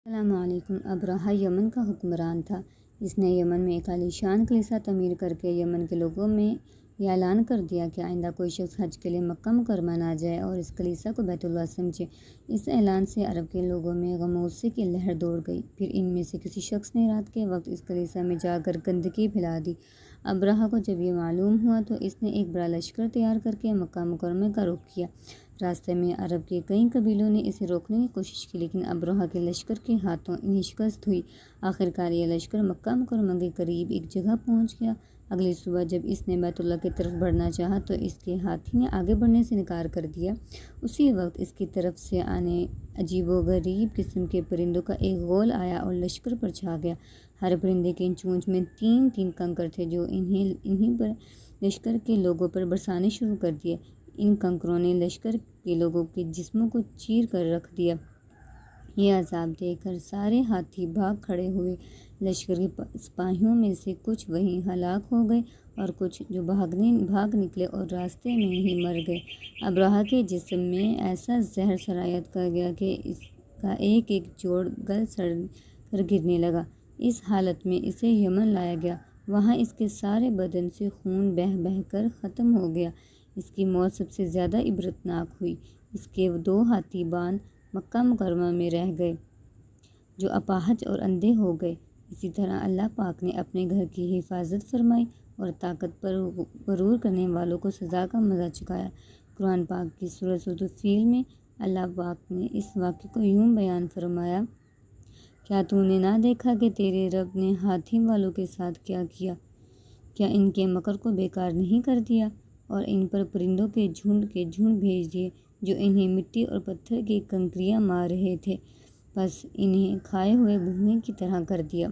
السلام علیکم۔ ابرہہ یمن کا حکمران تھا۔ اس نے یمن میں ایک عالی شان کلیسا تعمیر کرکے یمن کے لوگوں میں یہ اعلان کر دیا کہ آئندہ کوئی شخص حج کے لیے مکہ مکرمہ نہ جائے اور اس کلیسا کو بیت اللہ سمجھے۔ اس اعلان سے عرب کے لوگوں میں غم و غصے کی لہر دوڑ گئی۔ پھر ان میں سے کسی شخص نے رات کے وقت اس کلیسا میں جا کر گندگی پھیلا دی۔ ابرہہ کو جب یہ معلوم ہوا تو اس نے ایک بڑا لشکر تیار کرکے مکہ مکرمہ کا رخ کیا۔ راستے میں عرب کے کئی قبیلوں نے اسے روکنے کی کوشش کی، لیکن ابرہہ کے لشکر کے ہاتھوں انہیں شکست ہوئی۔ آخرکار یہ لشکر مکہ مکرمہ کے قریب ایک جگہ پہنچ گیا۔ اگلی صبح جب اس نے بیت اللہ کی طرف بڑھنا چاہا تو اس کے ہاتھی نے آگے بڑھنے سے انکار کر دیا۔ اسی وقت اس کی طرف سے آنے عجیب و غریب قسم کے پرندوں کا ایک غول آیا اور لشکر پر چھا گیا۔ ہر پرندے کی چونچ میں 3 کنکر تھے جو انہیں پر لشکر کے لوگوں پر برسانے شروع کر دیے۔ ان کنکروں نے لشکر کے لوگوں کے جسموں کو چیر کر رکھ دیا۔ یہ عذاب دیکھ کر سارے ہاتھی بھاگ کھڑے ہوئے۔ لشکر کے سپاہیوں میں سے کچھ وہیں ہلاک ہو گئے اور کچھ جو بھاگ نکلے اور راستے میں ہی مر گئے۔ ابرہہ کے جسم میں ایسا زہر سرایت کر گیا کہ اس کا ایک ایک جوڑ گل سڑ کر گرنے لگا۔ اس حالت میں اسے یمن لایا گیا۔ وہاں اس کے سارے بدن سے خون بہہ بہہ کر ختم ہو گیا۔ اس کی موت سب سے زیادہ عبرتناک ہوئی۔ اس کے 2 ہاتھی بان مکہ مکرمہ میں رہ گئے جو اپاہج اور اندھے ہو گئے۔ اسی طرح اللہ پاک نے اپنے گھر کی حفاظت فرمائی اور طاقت پر غرور کرنے والوں کو سزا کا مزہ چکھایا۔ قرآن پاک کی سورۃ الفیل میں اللہ پاک نے اس واقعے کو یوں بیان فرمایا: کیا تو نے نہ دیکھا کہ تیرے رب نے ہاتھی والوں کے ساتھ کیا کیا؟ کیا ان کے مکر کو بیکار نہیں کر دیا اور ان پر پرندوں کے جھنڈ بھیج دیے جو انہیں مٹی اور پتھر کی کنکریاں مار رہے تھے، پس انہیں کھائے ہوئے بھوئیں کی طرح کر دیا۔